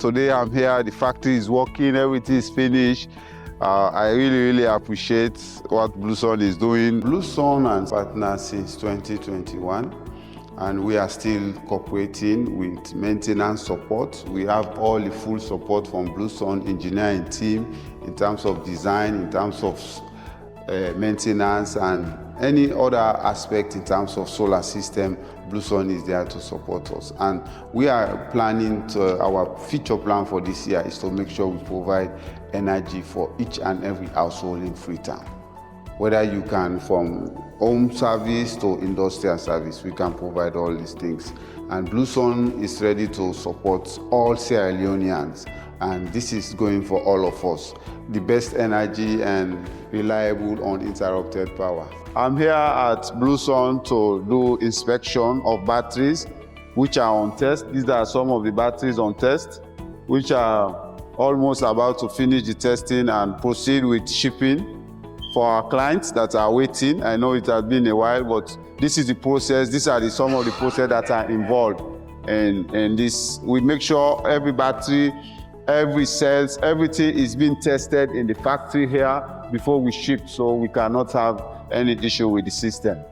today I'm here, the factory is working, everything is finished. I really appreciate what Bluesun is doing. Bluesun and partners since 2021, and we are still cooperating with maintenance support. We have all the full support from Bluesun engineering team in terms of design, in terms of maintenance, and any other aspect in terms of solar system. Bluesun is there to support us, and we are planning to, our future plan for this year is to make sure we provide energy for each and every household in Freetown. Whether you can from home service to industrial service, we can provide all these things. And Bluesun is ready to support all Sierra Leoneans, and this is going for all of us. The best energy and reliable, uninterrupted power. I'm here at Bluesun to do inspection of batteries which are on test. These are some of the batteries on test, which are almost about to finish the testing and proceed with shipping for our clients that are waiting. I know it has been a while, but this is the process. These are some of the processes that are involved in this. We make sure every battery, every cells, everything is being tested in the factory here before we ship, so we cannot have any issue with the system.